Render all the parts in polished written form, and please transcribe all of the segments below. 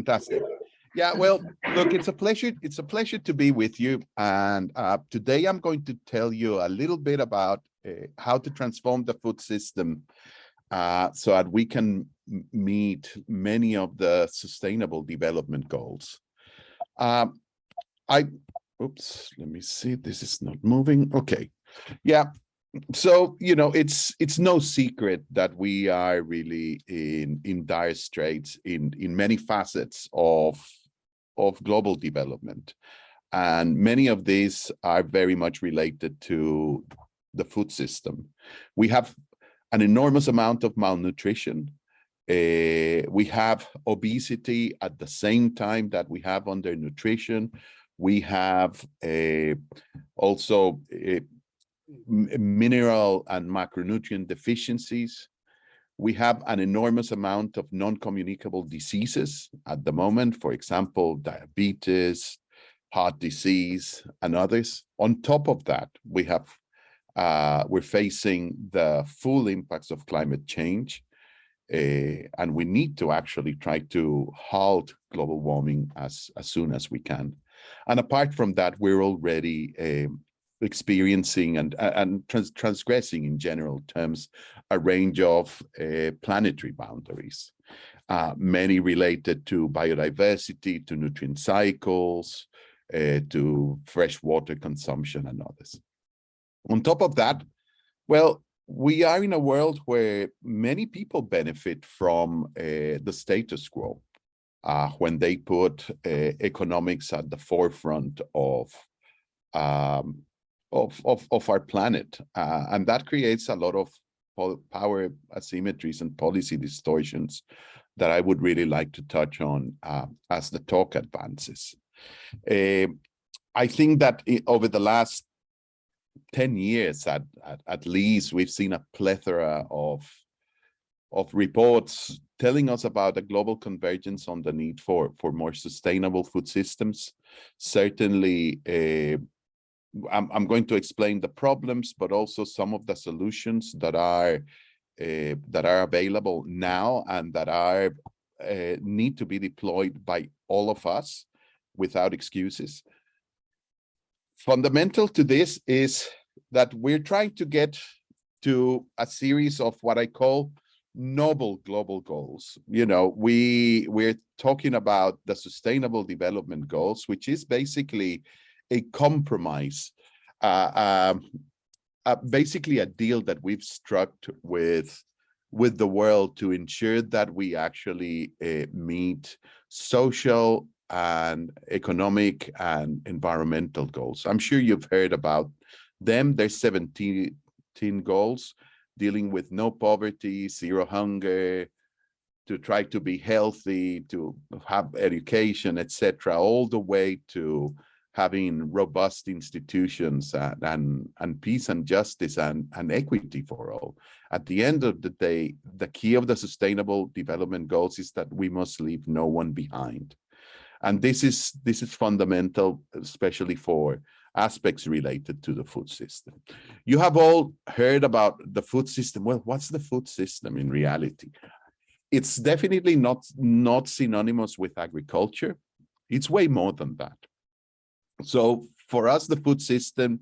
fantastic. Yeah, well, look, it's a pleasure. It's a pleasure to be with you. And today I'm going to tell you a little bit about how to transform the food system so that we can meet many of the sustainable development goals. Oops, let me see. This is not moving. Okay. Yeah. So, it's no secret that we are really in dire straits in many facets of global development. And many of these are very much related to the food system. We have an enormous amount of malnutrition. We have obesity at the same time that we have undernutrition. We have also mineral and macronutrient deficiencies. We have an enormous amount of non-communicable diseases at the moment, for example, diabetes, heart disease, and others. On top of that, we're facing the full impacts of climate change, and we need to actually try to halt global warming as soon as we can. And apart from that, we're already experiencing and transgressing in general terms a range of planetary boundaries, many related to biodiversity, to nutrient cycles, to fresh water consumption and others. On top of that, well, we are in a world where many people benefit from the status quo when they put economics at the forefront of our planet, and that creates a lot of power asymmetries and policy distortions that I would really like to touch on as the talk advances. I think that over the last 10 years, at least, we've seen a plethora of reports telling us about a global convergence on the need for more sustainable food systems. Certainly, I'm going to explain the problems, but also some of the solutions that are available now and that are need to be deployed by all of us without excuses. Fundamental to this is that we're trying to get to a series of what I call noble global goals. We're talking about the Sustainable Development Goals, which is basically a compromise, basically a deal that we've struck with the world to ensure that we actually meet social and economic and environmental goals. I'm sure you've heard about them. There's 17 goals dealing with no poverty, zero hunger, to try to be healthy, to have education, etc., all the way to having robust institutions and peace and justice and equity for all. At the end of the day, the key of the Sustainable Development Goals is that we must leave no one behind. And this is fundamental, especially for aspects related to the food system. You have all heard about the food system. Well, what's the food system in reality? It's definitely not synonymous with agriculture. It's way more than that. So for us, the food system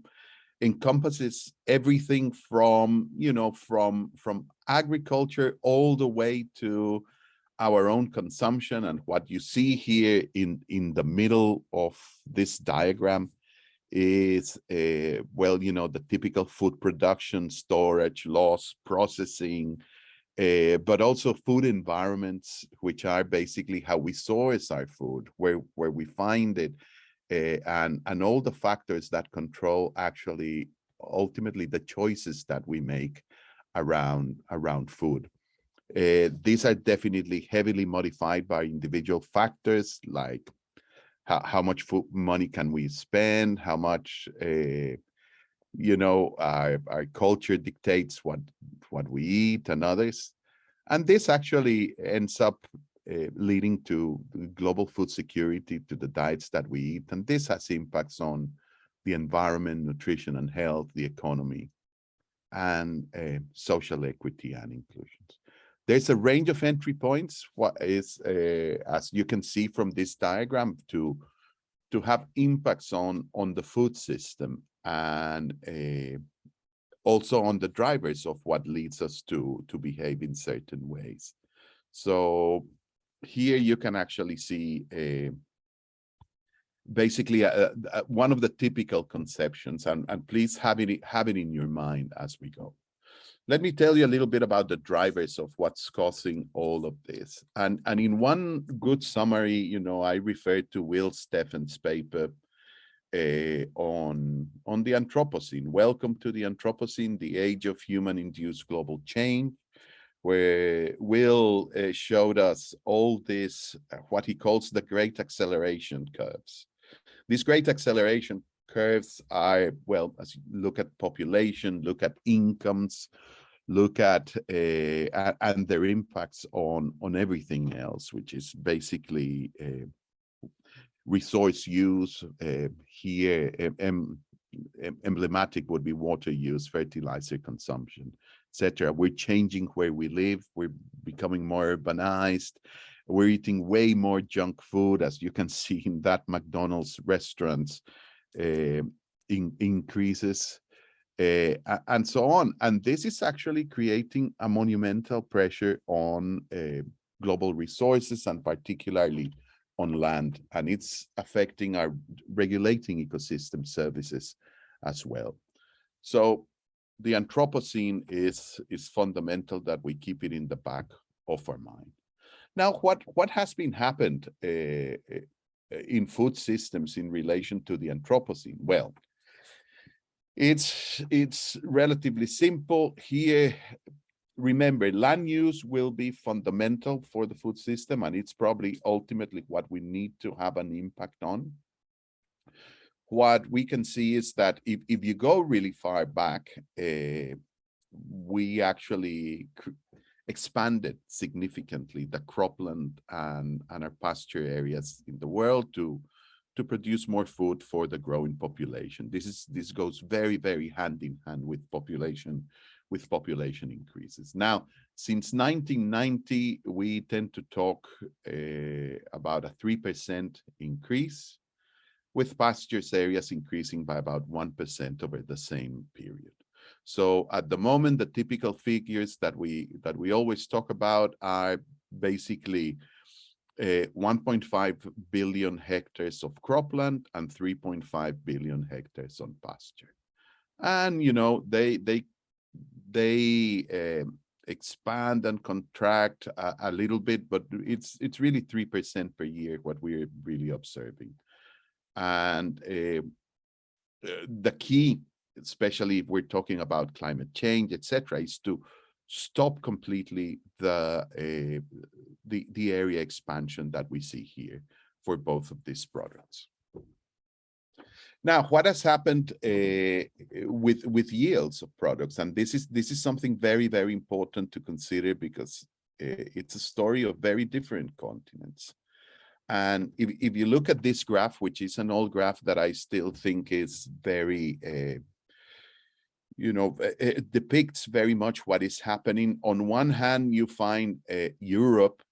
encompasses everything from agriculture all the way to our own consumption. And what you see here in the middle of this diagram is, the typical food production, storage, loss, processing, but also food environments, which are basically how we source our food, where we find it, and all the factors that control actually ultimately the choices that we make around food. These are definitely heavily modified by individual factors like how much food money can we spend, how much our culture dictates what we eat and others. And this actually ends up leading to global food security, to the diets that we eat. And this has impacts on the environment, nutrition and health, the economy, and social equity and inclusions. There's a range of entry points, what is, as you can see from this diagram, to have impacts on the food system, and also on the drivers of what leads us to behave in certain ways. So here you can actually see basically one of the typical conceptions, and please have it in your mind as we go. Let me tell you a little bit about the drivers of what's causing all of this. And in one good summary, you know, I referred to Will Stephen's paper on the Anthropocene. Welcome to the Anthropocene, the age of human-induced global change, where Will showed us all this, what he calls the great acceleration curves. These great acceleration curves are, well, as you look at population, look at incomes, look at and their impacts on everything else, which is basically resource use. Here, emblematic would be water use, fertilizer consumption, etc. We're changing where we live. We're becoming more urbanized. We're eating way more junk food, as you can see in that McDonald's restaurants increases, and so on. And this is actually creating a monumental pressure on global resources, and particularly on land. And it's affecting our regulating ecosystem services as well. So the Anthropocene is fundamental that we keep it in the back of our mind. Now, what has been happened in food systems in relation to the Anthropocene? Well, it's relatively simple here. Remember, land use will be fundamental for the food system, and it's probably ultimately what we need to have an impact on. What we can see is that if you go really far back, we actually expanded significantly the cropland and our pasture areas in the world to produce more food for the growing population. This goes very, very hand in hand with population increases. Now, since 1990, we tend to talk about a 3% increase, with pastures areas increasing by about 1% over the same period. So at the moment, the typical figures that we always talk about are basically 1.5 billion hectares of cropland and 3.5 billion hectares on pasture. And you know, they expand and contract a little bit, but it's really 3% per year what we're really observing. And the key, especially if we're talking about climate change, etc., is to stop completely the area expansion that we see here for both of these products. Now, what has happened with yields of products? And this is something very, very important to consider, because it's a story of very different continents. And if you look at this graph, which is an old graph that I still think is very, it depicts very much what is happening. On one hand, you find Europe,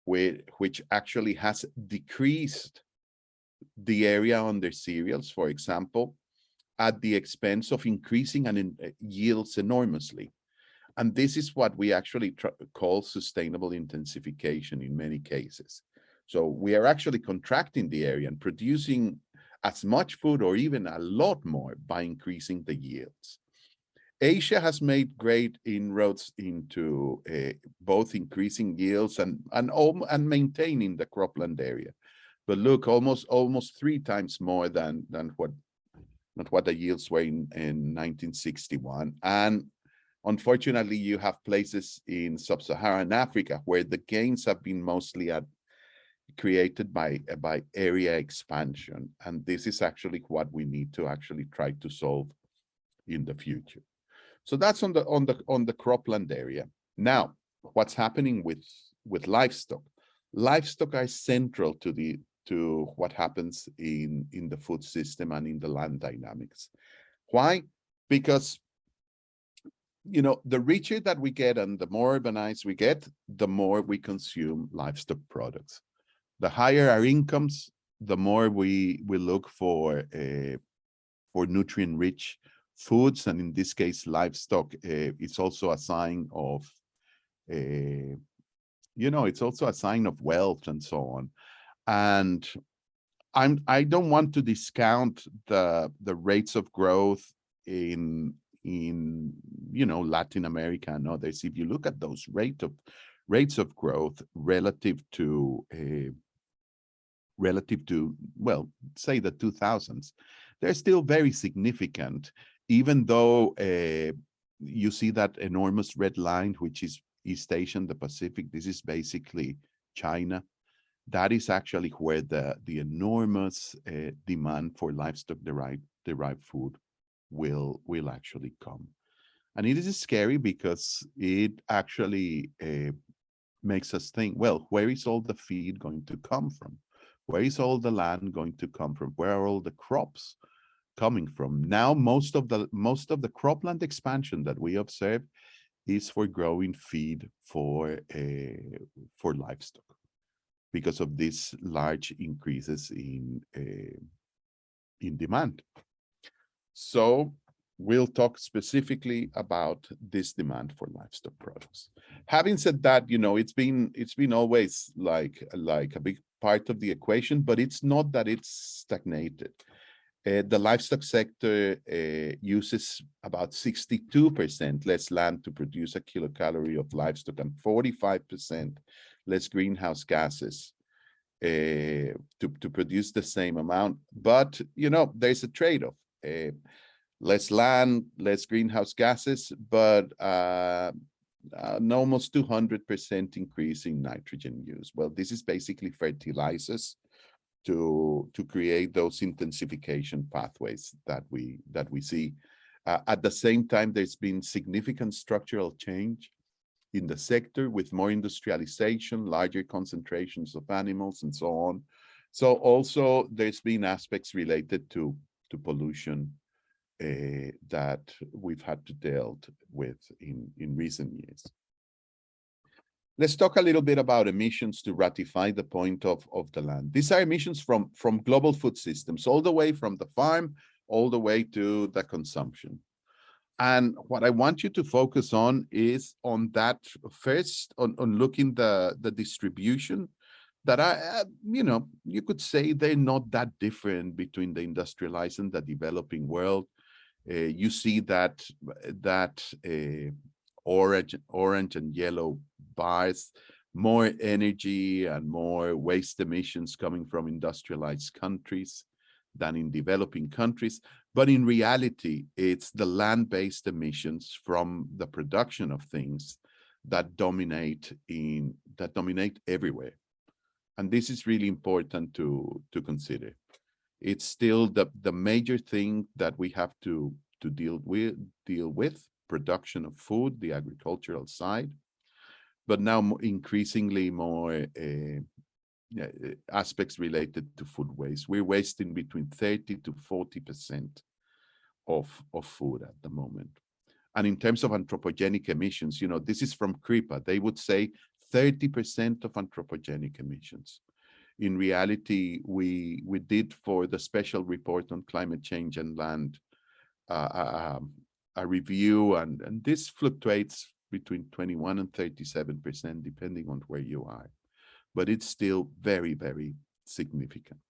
which actually has decreased the area under cereals, for example, at the expense of increasing yields enormously. And this is what we actually call sustainable intensification in many cases. So we are actually contracting the area and producing as much food or even a lot more by increasing the yields. Asia has made great inroads into both increasing yields and maintaining the cropland area. But look, almost 3 times more than what the yields were in 1961. And unfortunately, you have places in sub-Saharan Africa where the gains have been mostly created by area expansion. And this is actually what we need to actually try to solve in the future. So that's on the cropland area. Now, what's happening with livestock? Livestock are central to what happens in the food system and in the land dynamics. Why? Because you know, the richer that we get and the more urbanized we get, the more we consume livestock products. The higher our incomes, the more we look for nutrient-rich foods, and in this case, livestock. It's also a sign of, you know, it's also a sign of wealth and so on. And I don't want to discount the rates of growth in you know, Latin America and others. If you look at those rates of growth relative to well, say the 2000s, they're still very significant, even though you see that enormous red line, which is East Asia and the Pacific. This is basically China. That is actually where the enormous demand for livestock derived food will actually come. And it is scary because it actually makes us think, well, where is all the feed going to come from? Where is all the land going to come from? Where are all the crops coming from? Now, most of the cropland expansion that we observe is for growing feed for livestock, because of these large increases in demand. So we'll talk specifically about this demand for livestock products. Having said that, you know, it's been always like a big part of the equation, but it's not that it's stagnated. The livestock sector uses about 62% less land to produce a kilocalorie of livestock and 45% less greenhouse gases to produce the same amount. But, you know, there's a trade-off. Less land, less greenhouse gases, but an almost 200% increase in nitrogen use. Well, this is basically fertilizers to create those intensification pathways that we see. At the same time, there's been significant structural change in the sector with more industrialization, larger concentrations of animals, and so on. So also there's been aspects related to pollution that we've had to deal with in recent years. Let's talk a little bit about emissions to ratify the point of the land. These are emissions from global food systems, all the way from the farm, all the way to the consumption. And what I want you to focus on is on that first, on looking the distribution that you know, you could say they're not that different between the industrialized and the developing world. You see that orange and yellow bars, more energy and more waste emissions coming from industrialized countries than in developing countries. But in reality, it's the land-based emissions from the production of things that dominate everywhere. And this is really important to consider. It's still the major thing that we have to deal with production of food, the agricultural side, but now increasingly more aspects related to food waste. We're wasting between 30 to 40% of food at the moment. And in terms of anthropogenic emissions, you know, this is from CRIPA. They would say 30% of anthropogenic emissions. In reality, we did, for the special report on climate change and land, a review, and this fluctuates between 21 and 37%, depending on where you are. But it's still very, very significant.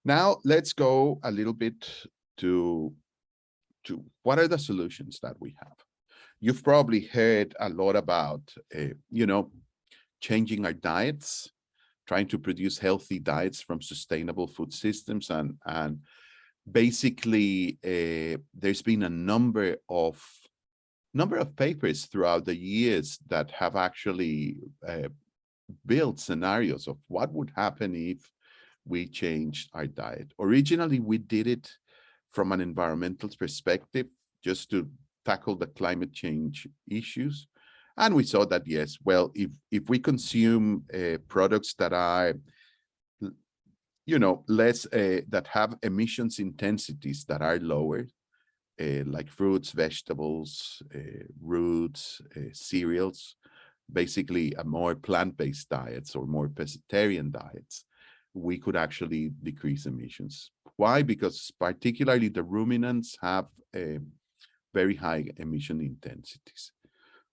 Now, let's go a little bit to what are the solutions that we have. You've probably heard a lot about, you know, changing our diets, trying to produce healthy diets from sustainable food systems, and basically there's been a number of papers throughout the years that have actually built scenarios of what would happen if we changed our diet. Originally, we did it from an environmental perspective, just to tackle the climate change issues. And we saw that, yes, well, if we consume products that are, you know, less, that have emissions intensities that are lower, like fruits, vegetables, roots, cereals, basically a more plant-based diets or more pescatarian diets, we could actually decrease emissions. Why? Because particularly the ruminants have very high emission intensities.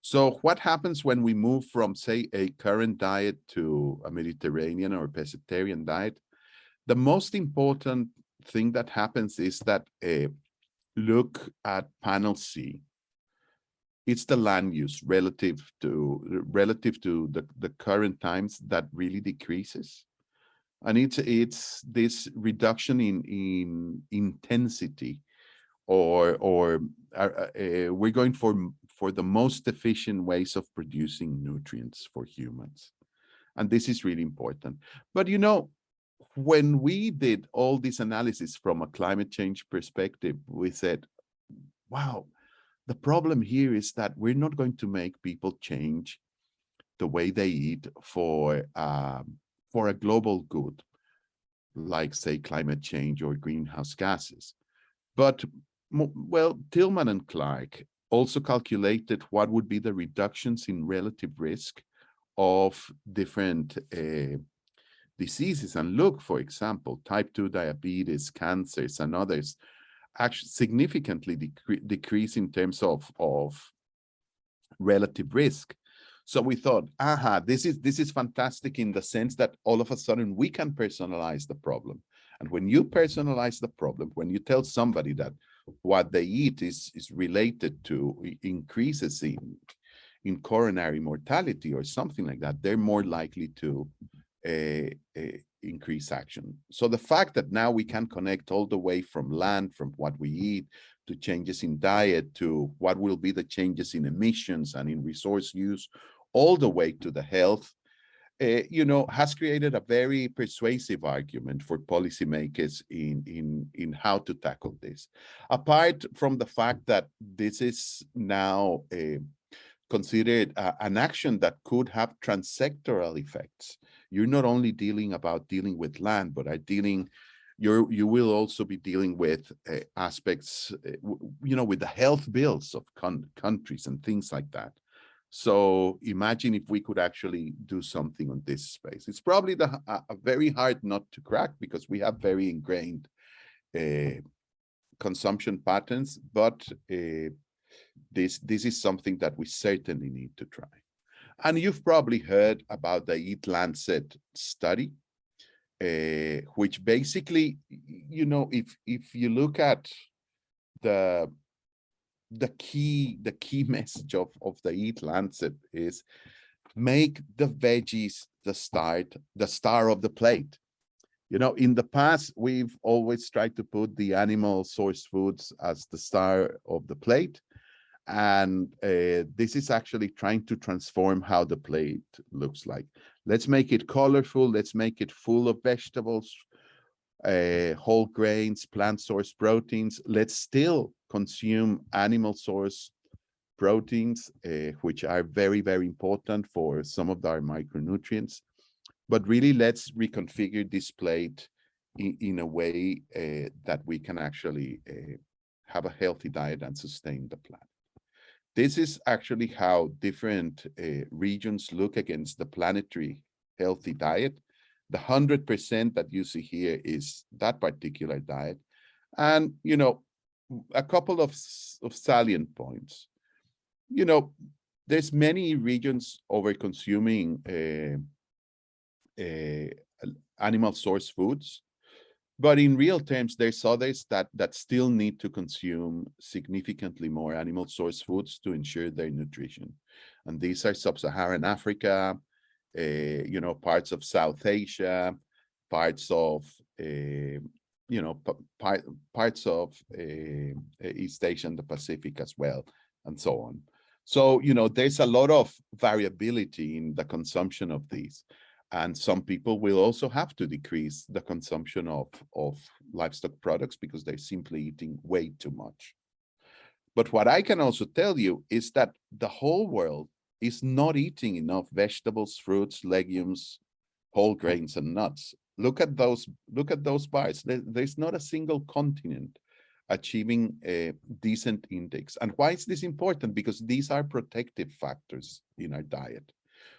So what happens when we move from, say, a current diet to a Mediterranean or pescatarian diet? The most important thing that happens is that look at panel C. It's the land use relative to the current times that really decreases. And it's this reduction in intensity, or we're going for the most efficient ways of producing nutrients for humans. And this is really important. But you know, when we did all this analysis from a climate change perspective, we said, wow, the problem here is that we're not going to make people change the way they eat for a global good, like, say, climate change or greenhouse gases. But, well, Tillman and Clark also calculated what would be the reductions in relative risk of different diseases. And look, for example, type 2 diabetes, cancers, and others actually significantly decrease in terms of relative risk. So we thought, aha, this is fantastic in the sense that all of a sudden we can personalize the problem. And when you personalize the problem, when you tell somebody that what they eat is related to increases in coronary mortality or something like that, they're more likely to increase action. So the fact that now we can connect all the way from land, from what we eat, to changes in diet, to what will be the changes in emissions and in resource use, all the way to the health, you know, has created a very persuasive argument for policymakers in how to tackle this. Apart from the fact that this is now considered an action that could have transsectoral effects. You're not only dealing with land, but you will also be dealing with aspects, you know, with the health bills of countries and things like that. So imagine if we could actually do something on this space. It's probably a very hard nut to crack because we have very ingrained consumption patterns, but this is something that we certainly need to try. And you've probably heard about the Eat Lancet study, which basically, you know, if you look at the key message of the Eat Lancet is make the veggies the star of the plate. You know, in the past, we've always tried to put the animal source foods as the star of the plate. And this is actually trying to transform how the plate looks like. Let's make it colorful. Let's make it full of vegetables, whole grains, plant source proteins. Let's still consume animal source proteins, which are very, very important for some of our micronutrients. But really, let's reconfigure this plate in a way that we can actually have a healthy diet and sustain the planet. This is actually how different regions look against the planetary healthy diet. The 100% that you see here is that particular diet. And, you know, a couple of salient points. You know, there's many regions over consuming animal source foods. But in real terms, there's others that still need to consume significantly more animal source foods to ensure their nutrition. And these are sub-Saharan Africa, you know, parts of South Asia, parts of, you know, parts of East Asia and the Pacific as well, and so on. So, you know, there's a lot of variability in the consumption of these. And some people will also have to decrease the consumption of livestock products because they're simply eating way too much. But what I can also tell you is that the whole world is not eating enough vegetables, fruits, legumes, whole grains, and nuts. Look at those bars. There's not a single continent achieving a decent index. And why is this important? Because these are protective factors in our diet.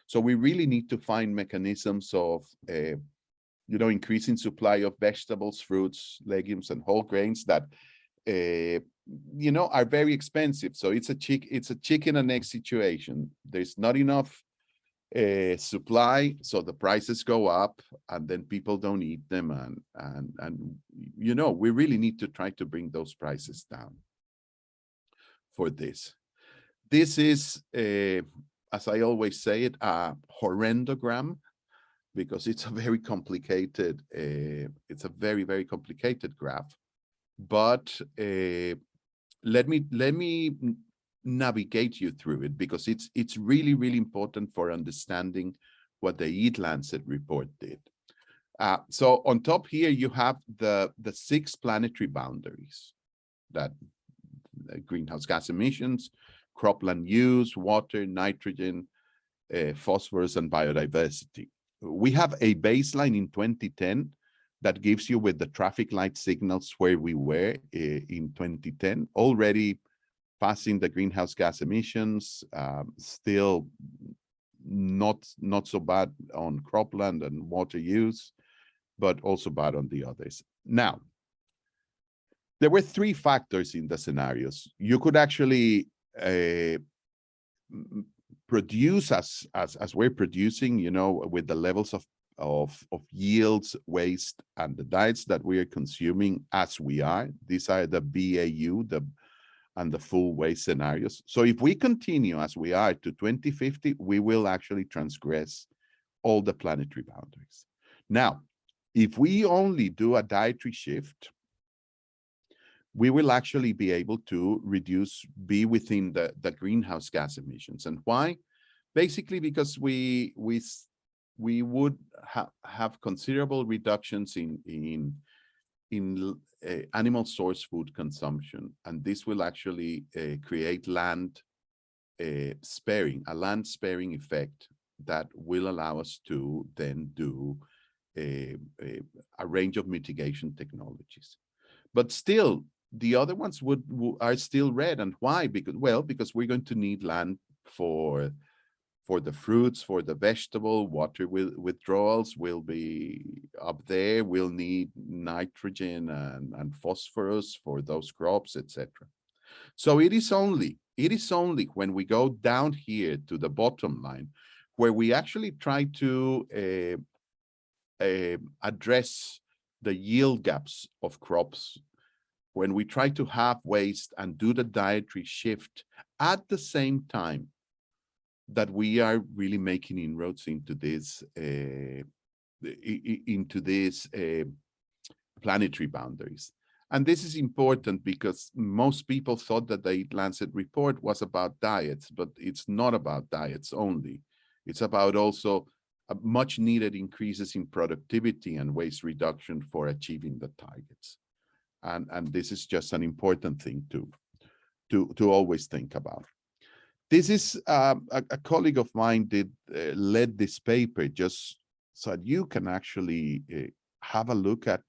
So we really need to find mechanisms of, increasing supply of vegetables, fruits, legumes, and whole grains that, are very expensive. So it's a chicken and egg situation. There's not enough supply, so the prices go up, and then people don't eat them, and we really need to try to bring those prices down for this. This is, as I always say it, a horrendogram, because it's a very complicated, it's a very, very complicated graph. But let me navigate you through it, because it's really, really important for understanding what the Eat Lancet report did. So on top here, you have the 6 planetary boundaries, that greenhouse gas emissions, cropland use, water, nitrogen, phosphorus, and biodiversity. We have a baseline in 2010 that gives you with the traffic light signals where we were in 2010, already passing the greenhouse gas emissions, still not so bad on cropland and water use, but also bad on the others. Now, there were 3 factors in the scenarios. You could actually produce as we're producing, with the levels of yields, waste, and the diets that we are consuming as we are. These are the BAU, and the full waste scenarios. So if we continue as we are to 2050, we will actually transgress all the planetary boundaries. Now, if we only do a dietary shift, we will actually be able to be within the greenhouse gas emissions. And why? Basically, because we would have considerable reductions in animal source food consumption, and this will actually create land sparing, a land sparing effect that will allow us to then do a range of mitigation technologies. But still, the other ones are still red. And why? Because we're going to need land for the fruits, for the vegetable. Water withdrawals will be up there. We'll need nitrogen and phosphorus for those crops, etc. So it is only when we go down here to the bottom line where we actually try to address the yield gaps of crops, when we try to have waste and do the dietary shift at the same time that we are really making inroads into this planetary boundaries. And this is important because most people thought that the Eat Lancet report was about diets, but it's not about diets only. It's about also much needed increases in productivity and waste reduction for achieving the targets. And this is just an important thing to always think about. This is a colleague of mine led this paper just so that you can actually have a look at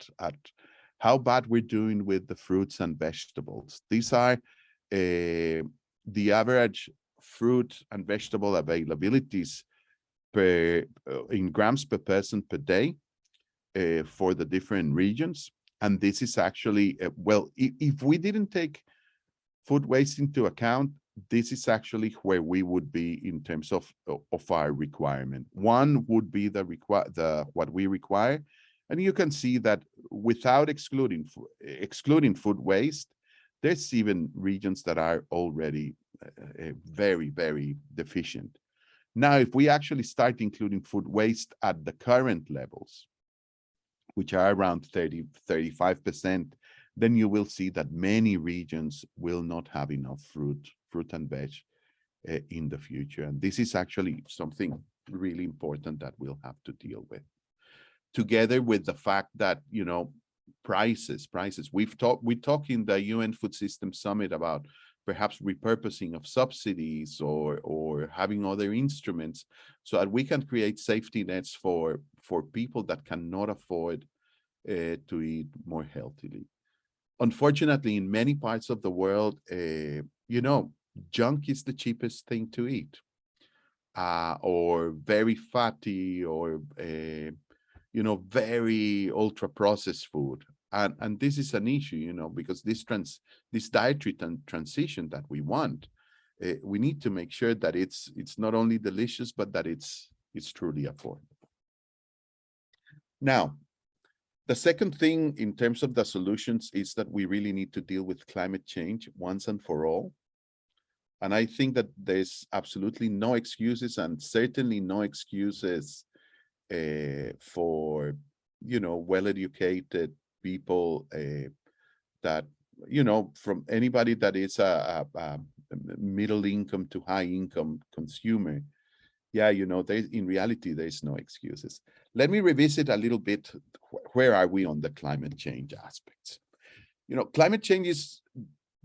how bad we're doing with the fruits and vegetables. These are the average fruit and vegetable availabilities in grams per person per day for the different regions. And this is actually, if we didn't take food waste into account, this is actually where we would be in terms of our requirement. One would be what we require, and you can see that without excluding food waste, there's even regions that are already very, very deficient. Now, if we actually start including food waste at the current levels, which are around 35%, then you will see that many regions will not have enough fruit and veg in the future. And this is actually something really important that we'll have to deal with. Together with the fact that, prices. We talk in the UN Food System Summit about perhaps repurposing of subsidies or having other instruments so that we can create safety nets for people that cannot afford to eat more healthily. unfortunately, in many parts of the world, junk is the cheapest thing to eat, or very fatty, or very ultra processed food. And this is an issue, because this dietary transition that we want, we need to make sure that it's not only delicious, but that it's truly affordable. Now, the second thing in terms of the solutions is that we really need to deal with climate change once and for all. And I think that there's absolutely no excuses, and certainly no excuses for, well-educated people that, from anybody that is a middle income to high income consumer. Yeah, in reality, there's no excuses. Let me revisit a little bit, where are we on the climate change aspects? Climate change is,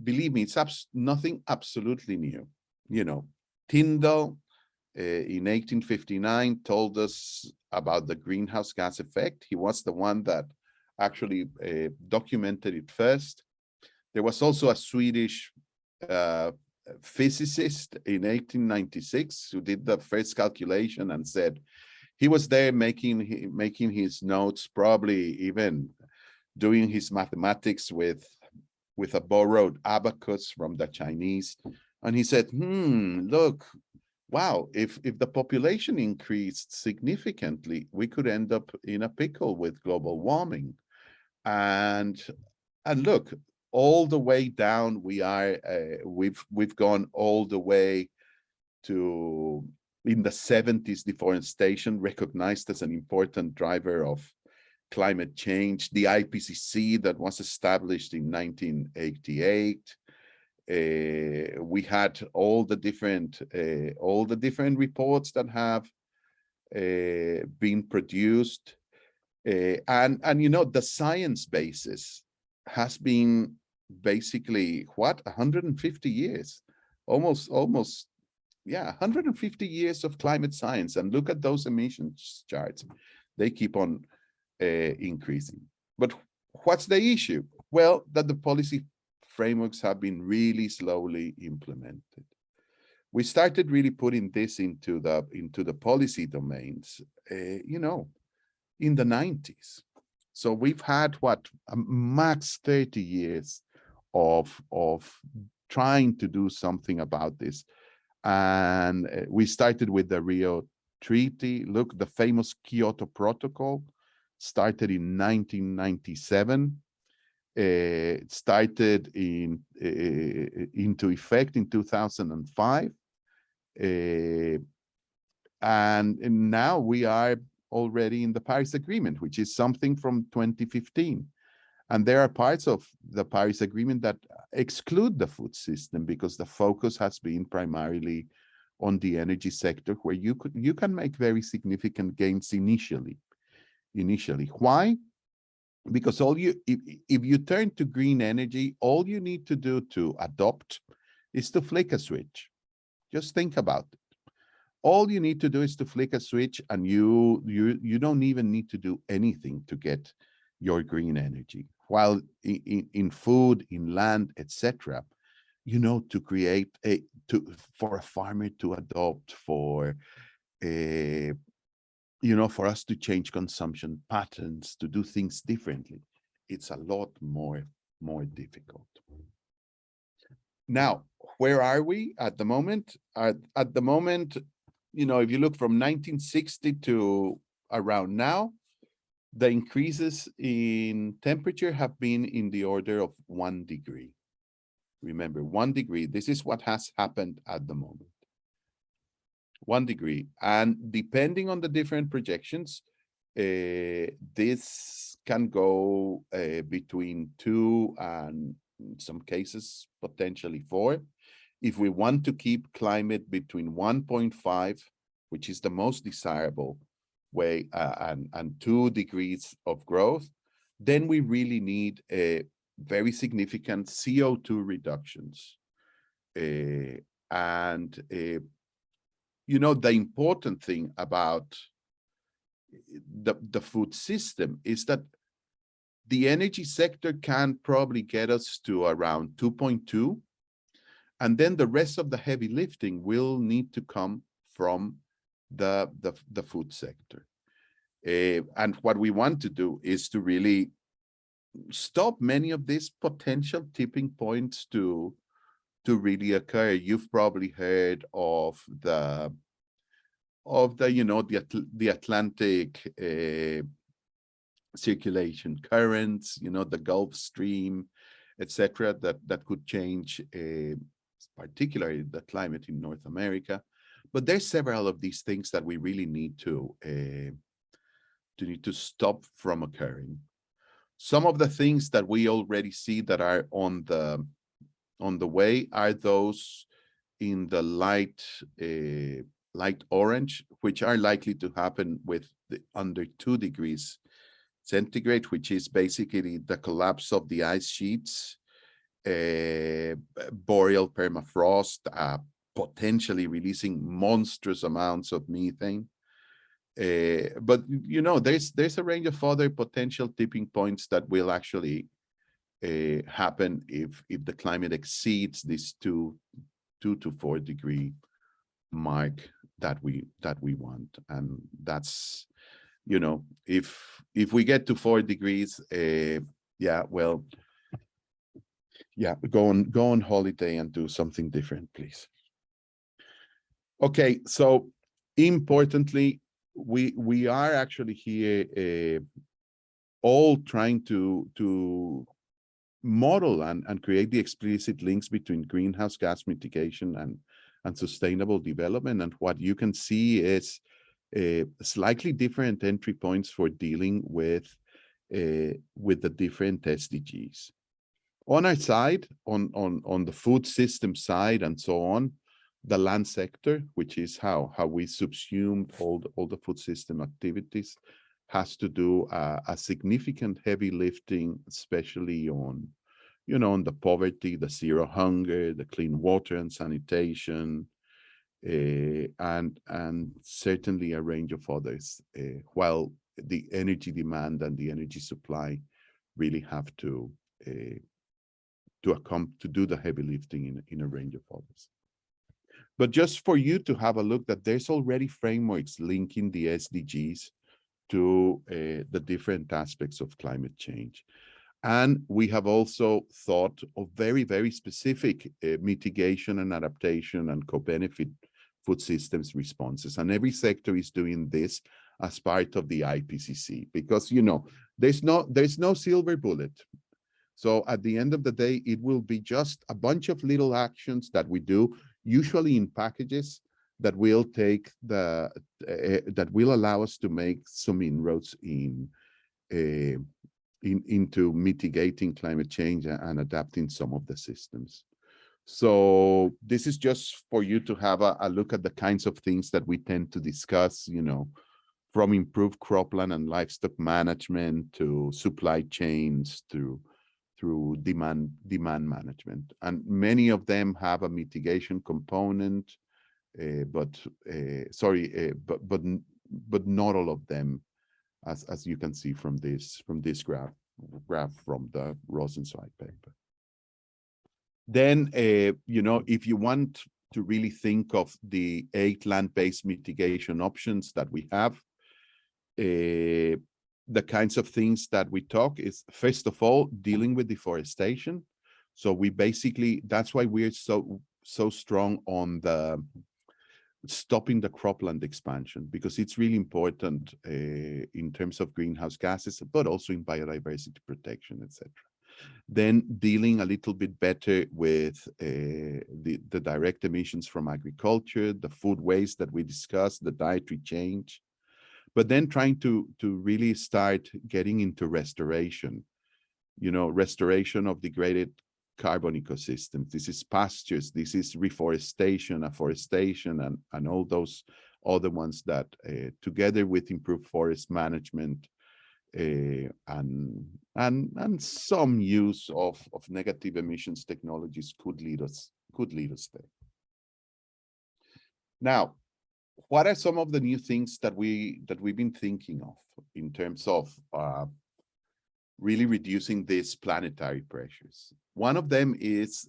believe me, it's nothing absolutely new. Tyndall in 1859 told us about the greenhouse gas effect. He was the one that actually documented it first. There was also a Swedish physicist in 1896 who did the first calculation and said he was there making his notes, probably even doing his mathematics with a borrowed abacus from the Chinese. And he said, look, wow, if the population increased significantly, we could end up in a pickle with global warming. And look, all the way down, we've gone all the way to, in the 70s, deforestation recognized as an important driver of climate change. The IPCC that was established in 1988. We had all the different reports that have been produced, and the science basis has been basically 150 years, almost 150 years of climate science. And look at those emissions charts; they keep on increasing. But what's the issue? Well, that the policy frameworks have been really slowly implemented. We started really putting this into the policy domains, in the 90s. So we've had max 30 years of trying to do something about this. And we started with the Rio Treaty. Look, the famous Kyoto Protocol started in 1997. It started into effect in 2005. And now we are already in the Paris Agreement, which is something from 2015. And there are parts of the Paris Agreement that exclude the food system because the focus has been primarily on the energy sector, where you can make very significant gains initially. Why? Because if you turn to green energy, all you need to do to adopt is to flick a switch. Just think about it. All you need to do is to flick a switch, and you don't even need to do anything to get your green energy. While in food, in land, etc., to create for a farmer to adopt, for for us to change consumption patterns, to do things differently, it's a lot more difficult. Now, where are we at the moment? At the moment, if you look from 1960 to around now, the increases in temperature have been in the order of 1 degree. Remember, 1 degree, this is what has happened at the moment. 1 degree. And depending on the different projections, this can go between 2 and, in some cases, potentially 4. If we want to keep climate between 1.5, which is the most desirable way, and 2 degrees of growth, then we really need very significant CO2 reductions. The important thing about the food system is that The energy sector can probably get us to around 2.2. And then the rest of the heavy lifting will need to come from the food sector. And what we want to do is to really stop many of these potential tipping points to really occur. You've probably heard of the the Atlantic circulation currents, the Gulf Stream, etc., that could change particularly the climate in North America. But there's several of these things that we really need to stop from occurring. Some of the things that we already see that are on the way are those in the light orange, which are likely to happen with under 2 degrees centigrade, which is basically the collapse of the ice sheets, boreal permafrost, potentially releasing monstrous amounts of methane. But there's a range of other potential tipping points that will actually happen if the climate exceeds this 2 to 4 degree mark that we want. And that's, if we get to 4 degrees, go on holiday and do something different, please. Okay, so importantly, we are actually here all trying to model and create the explicit links between greenhouse gas mitigation and sustainable development. And what you can see is slightly different entry points for dealing with the different SDGs. On our side, on the food system side and so on, the land sector, which is how we subsumed all the food system activities, has to do a significant heavy lifting, especially on the poverty, the zero hunger, the clean water and sanitation, and certainly a range of others, while the energy demand and the energy supply really have to do the heavy lifting in a range of others. But just for you to have a look, that there's already frameworks linking the SDGs to the different aspects of climate change. And we have also thought of very, very specific mitigation and adaptation and co-benefit food systems responses. And every sector is doing this as part of the IPCC, because, there's no silver bullet. So at the end of the day, it will be just a bunch of little actions that we do, usually in packages, that will take that will allow us to make some inroads into mitigating climate change and adapting some of the systems. So this is just for you to have a look at the kinds of things that we tend to discuss, from improved cropland and livestock management to supply chains through demand management. And many of them have a mitigation component, but not all of them, as you can see from this graph from the Rosenzweig paper. Then, if you want to really think of the 8 land-based mitigation options that we have, the kinds of things that we talk is, first of all, dealing with deforestation. So we basically, that's why we're so strong on the stopping the cropland expansion, because it's really important in terms of greenhouse gases, but also in biodiversity protection, etc. Then dealing a little bit better with the direct emissions from agriculture, the food waste that we discussed, the dietary change, but then trying to really start getting into restoration, restoration of degraded carbon ecosystems. This is pastures, this is reforestation, afforestation, and all those other ones that together with improved forest management and some use of negative emissions technologies could lead us there. Now, what are some of the new things that we've been thinking of in terms of really reducing these planetary pressures. One of them is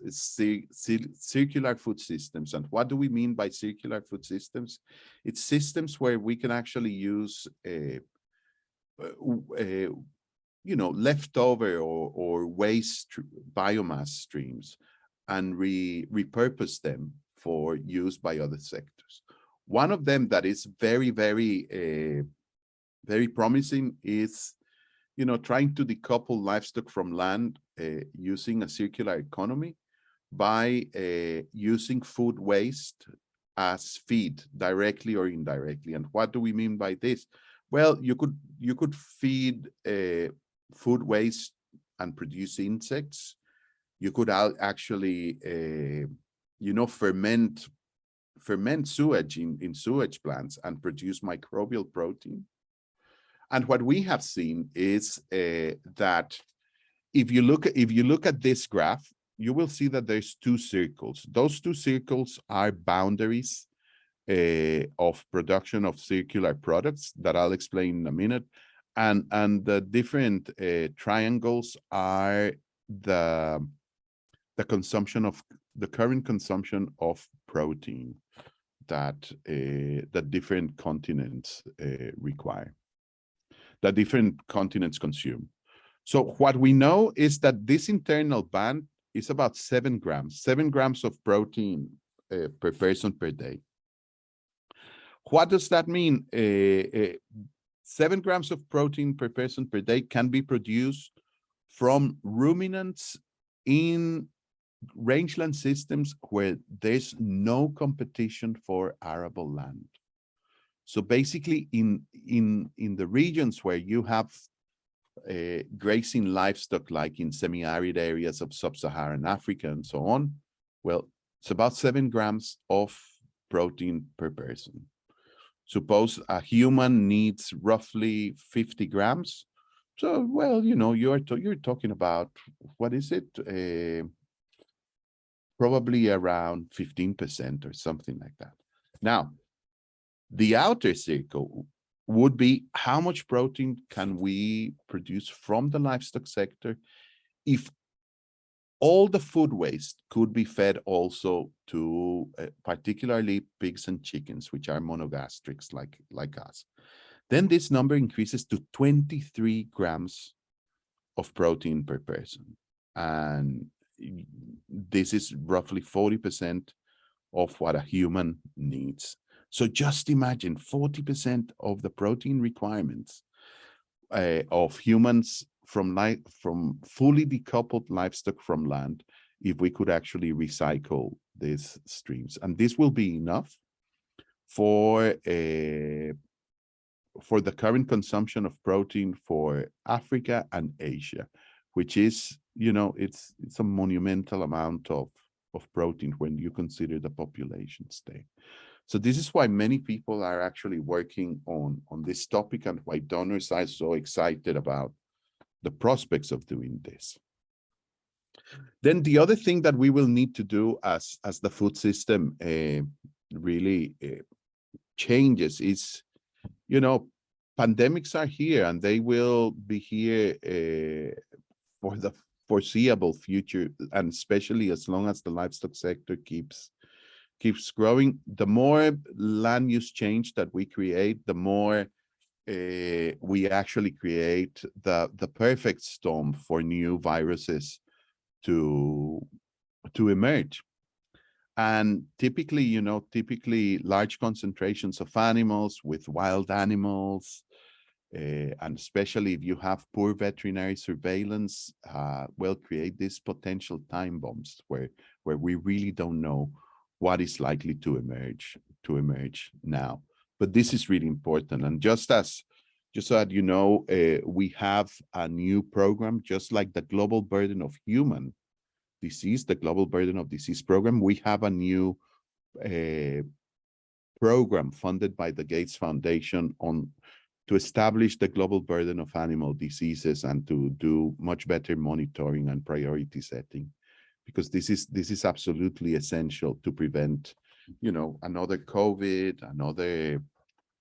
circular food systems. And what do we mean by circular food systems? It's systems where we can actually use leftover or waste biomass streams and repurpose them for use by other sectors. One of them that is very, very, very promising is, trying to decouple livestock from land using a circular economy by using food waste as feed, directly or indirectly. And what do we mean by this? Well, you could feed food waste and produce insects. You could actually, ferment sewage in sewage plants and produce microbial protein. And what we have seen is that if you look at this graph, you will see that there's two circles. Those two circles are boundaries of production of circular products that I'll explain in a minute. And the different triangles are the current consumption of protein that different continents require, that different continents consume. So what we know is that this internal band is about 7 grams of protein per person per day. What does that mean? 7 grams of protein per person per day can be produced from ruminants in rangeland systems where there's no competition for arable land. So basically in the regions where you have grazing livestock, like in semi-arid areas of sub-Saharan Africa and so on, well, it's about 7 grams of protein per person. Suppose a human needs roughly 50 grams. So, well, you're talking about, what is it? Probably around 15% or something like that. Now, the outer circle would be how much protein can we produce from the livestock sector if all the food waste could be fed also to particularly pigs and chickens, which are monogastrics like us. Then this number increases to 23 grams of protein per person. And this is roughly 40% of what a human needs. So just imagine 40% of the protein requirements of humans from fully decoupled livestock from land, if we could actually recycle these streams. And this will be enough for the current consumption of protein for Africa and Asia, which is, it's a monumental amount of protein when you consider the populations there. So this is why many people are actually working on this topic, and why donors are so excited about the prospects of doing this. Then the other thing that we will need to do as the food system really changes is, pandemics are here, and they will be here for the foreseeable future, and especially as long as the livestock sector keeps growing. The more land use change that we create, the more we actually create the perfect storm for new viruses to emerge. And typically, large concentrations of animals with wild animals, and especially if you have poor veterinary surveillance, will create these potential time bombs where we really don't know what is likely to emerge now. But this is really important. And just so that we have a new program, just like the Global Burden of Human Disease, the Global Burden of Disease program. We have a new program funded by the Gates Foundation to establish the global burden of animal diseases and to do much better monitoring and priority setting, because this is absolutely essential to prevent, another COVID, another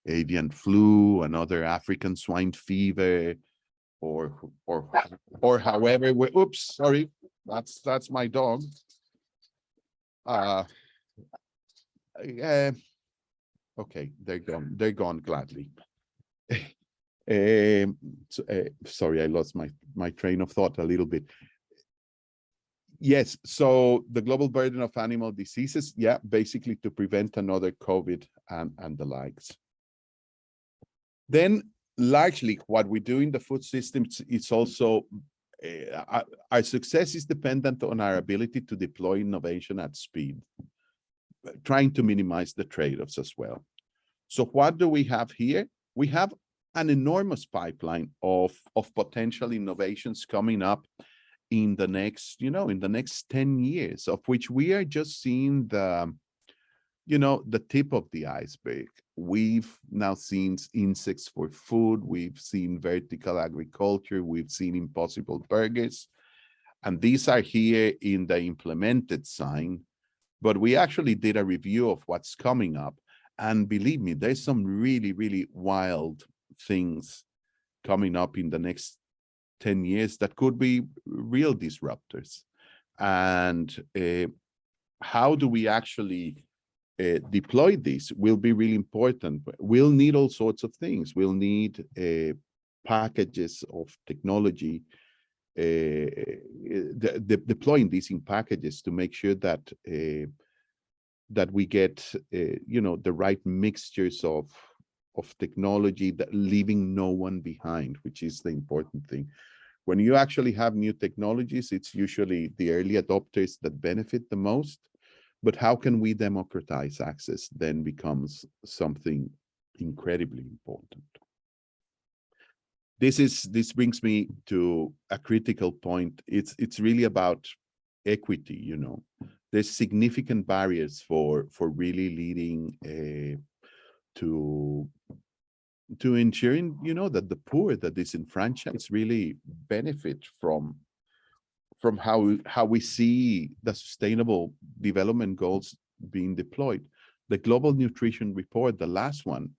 avian flu, another African swine fever, or or however we, oops, sorry, that's my dog. Uh, uh okay, they're gone gladly. Sorry, I lost my train of thought a little bit. Yes, so the global burden of animal diseases, yeah, basically to prevent another COVID and the likes. Then largely what we do in the food systems is also, our success is dependent on our ability to deploy innovation at speed, trying to minimize the trade-offs as well. So what do we have here? We have an enormous pipeline of potential innovations coming up in the next, in the next 10 years, of which we are just seeing the, the tip of the iceberg. We've now seen insects for food, we've seen vertical agriculture, we've seen impossible burgers, and these are here in the implemented sign, but we actually did a review of what's coming up. And believe me, there's some really, really wild things coming up in the next 10 years that could be real disruptors. And how do we actually deploy this will be really important. We'll need all sorts of things. We'll need packages of technology, deploying these in packages to make sure that that we get the right mixtures of technology, that leaving no one behind, which is the important thing. When you actually have new technologies, it's usually the early adopters that benefit the most. But how can we democratize access then becomes something incredibly important. This brings me to a critical point. It's really about equity. There's significant barriers for really leading to ensuring that the poor, that disenfranchised, really benefit from how we see the sustainable development goals being deployed. The Global Nutrition Report, the last one,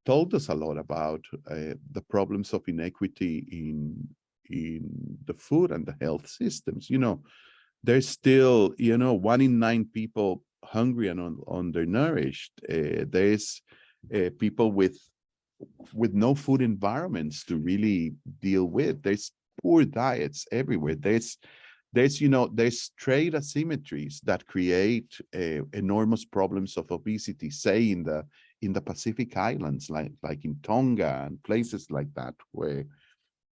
told us a lot about the problems of inequity in the food and the health systems. There's still 1 in 9 people hungry and undernourished. There's people with no food environments to really deal with. There's poor diets everywhere. There's trade asymmetries that create enormous problems of obesity, say in the Pacific Islands, like in Tonga and places like that, where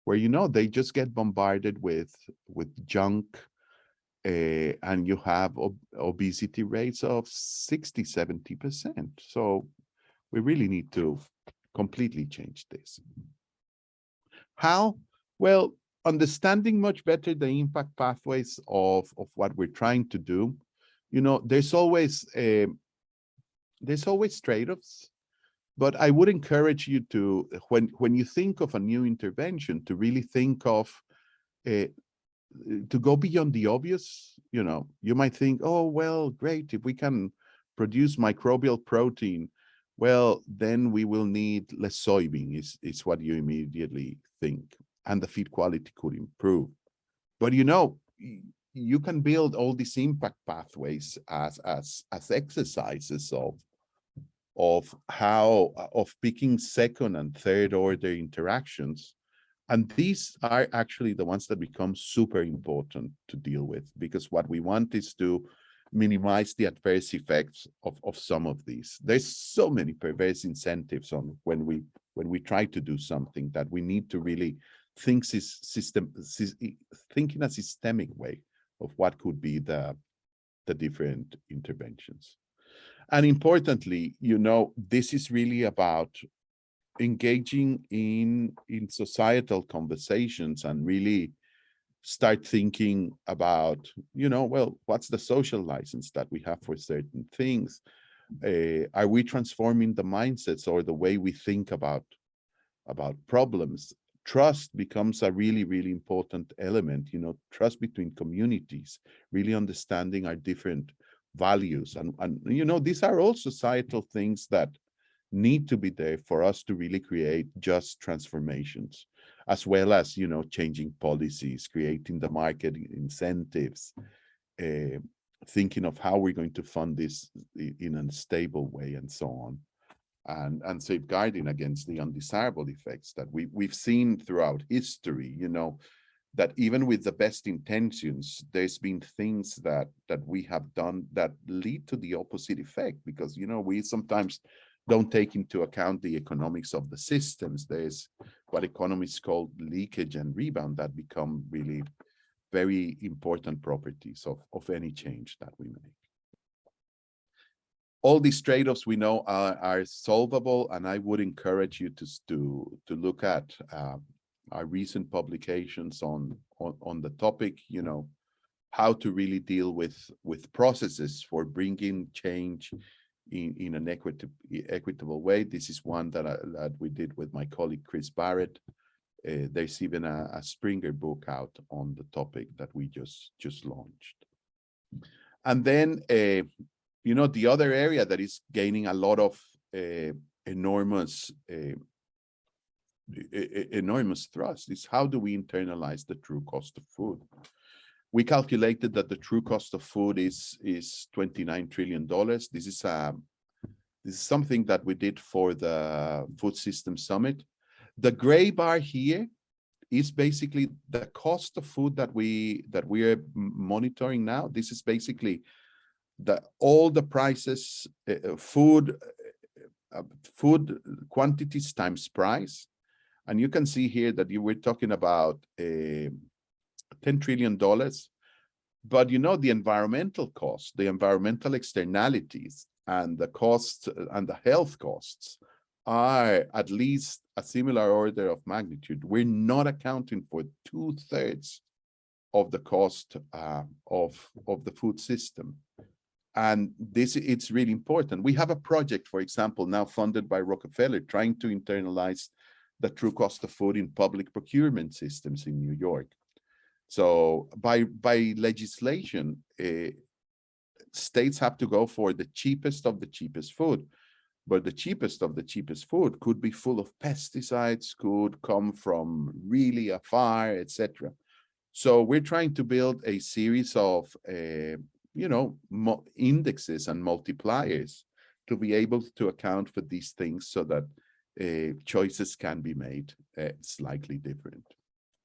they just get bombarded with junk, and you have obesity rates of 60-70%. So we really need to completely change this. How? Well, understanding much better the impact pathways of what we're trying to do. There's always trade-offs, but I would encourage you to, when you think of a new intervention, to really think of to go beyond the obvious. You might think, oh, well, great, if we can produce microbial protein, well, then we will need less soybean, is what you immediately think, and the feed quality could improve. But you can build all these impact pathways as exercises of picking second and third order interactions. And these are actually the ones that become super important to deal with, because what we want is to minimize the adverse effects of some of these. There's so many perverse incentives on when we try to do something, that we need to really think in a systemic way of what could be the different interventions. And importantly, this is really about engaging in societal conversations and really start thinking about, well, what's the social license that we have for certain things? Are we transforming the mindsets or the way we think about problems? Trust becomes a really, really important element, trust between communities, really understanding our different values. And these are all societal things that need to be there for us to really create just transformations. as well as, you know, changing policies, creating the market incentives, thinking of how we're going to fund this in a stable way and so on, and safeguarding against the undesirable effects that we've seen throughout history, you know, that even with the best intentions, there's been things that we have done that lead to the opposite effect, because, you know, we sometimes don't take into account the economics of the systems. There's what economists call leakage and rebound that become really very important properties of any change that we make. All these trade-offs we know are solvable, and I would encourage you to look at our recent publications on the topic, you know, how to really deal with processes for bringing change in an equitable way. This is one that we did with my colleague Chris Barrett. There's even a Springer book out on the topic that we just launched. And then, you know, the other area that is gaining a lot of enormous thrust is how do we internalize the true cost of food? We calculated that the true cost of food is $29 trillion. This is something that we did for the Food System Summit. The gray bar here is basically the cost of food that we are monitoring now. This is basically all the prices, food quantities times price. And you can see here that you were talking about $10 trillion, but you know, the environmental costs, the environmental externalities, and the costs and the health costs are at least a similar order of magnitude. We're not accounting for 2/3 of the cost of the food system. And it's really important. We have a project, for example, now funded by Rockefeller, trying to internalize the true cost of food in public procurement systems in New York. So by legislation, states have to go for the cheapest of the cheapest food. But the cheapest of the cheapest food could be full of pesticides, could come from really afar, etc. So we're trying to build a series of you know, indexes and multipliers to be able to account for these things so that choices can be made slightly different.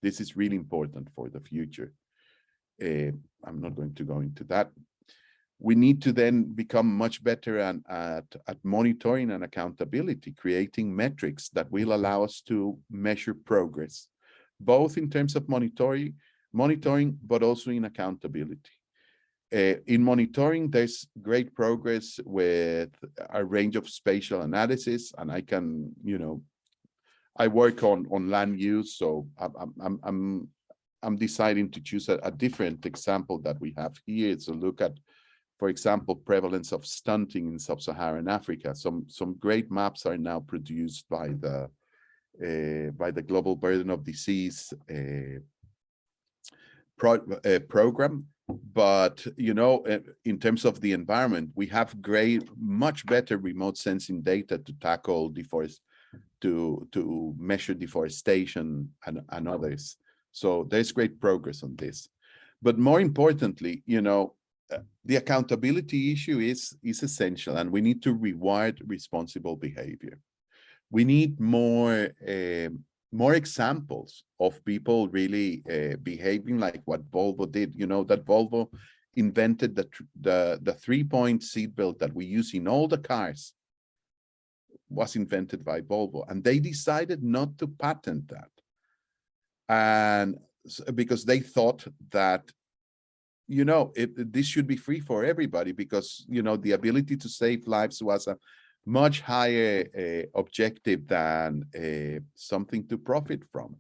This is really important for the future. I'm not going to go into that. We need to then become much better at monitoring and accountability, creating metrics that will allow us to measure progress, both in terms of monitoring, but also in accountability. In monitoring, there's great progress with a range of spatial analysis, and I can, you know, I work on land use, so I'm deciding to choose a different example that we have here. So look at, for example, prevalence of stunting in sub-Saharan Africa. Some great maps are now produced by the Global Burden of Disease program. But, you know, in terms of the environment, we have much better remote sensing data to tackle to measure deforestation and others. So there's great progress on this. But more importantly, you know, the accountability issue is essential, and we need to reward responsible behavior. We need more examples of people really behaving like what Volvo did. You know, that Volvo invented the 3-point seatbelt that we use in all the cars was invented by Volvo, and they decided not to patent that. And because they thought that, you know, this should be free for everybody, because, you know, the ability to save lives was a much higher objective than something to profit from.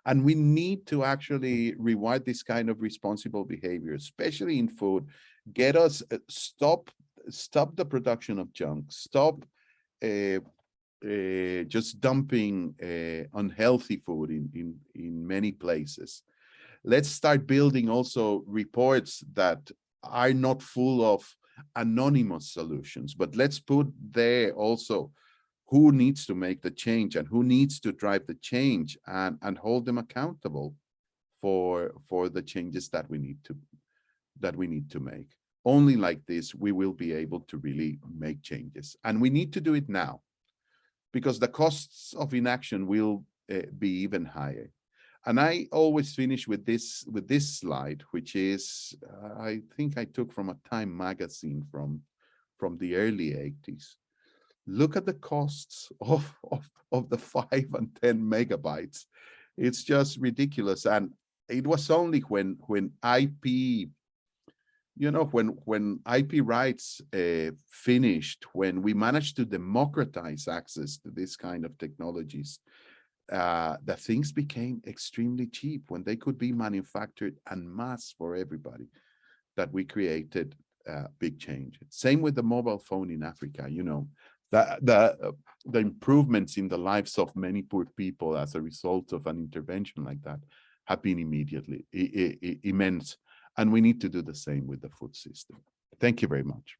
And we need to actually reward this kind of responsible behavior, especially in food. Get us stop the production of junk, stop just dumping unhealthy food in many places. Let's start building also reports that are not full of anonymous solutions, but let's put there also who needs to make the change and who needs to drive the change, and hold them accountable for the changes that we need to make. Only like this we will be able to really make changes, and we need to do it now, because the costs of inaction will be even higher. And I always finish with this slide, which is I think I took from a Time magazine from the early 80s. Look at the costs of the 5 and 10 megabytes. It's just ridiculous. And it was only when IP, when IP rights finished, when we managed to democratize access to this kind of technologies, that things became extremely cheap, when they could be manufactured en masse for everybody, that we created big change. Same with the mobile phone in Africa. The improvements in the lives of many poor people as a result of an intervention like that have been immediately immense. And we need to do the same with the food system. Thank you very much.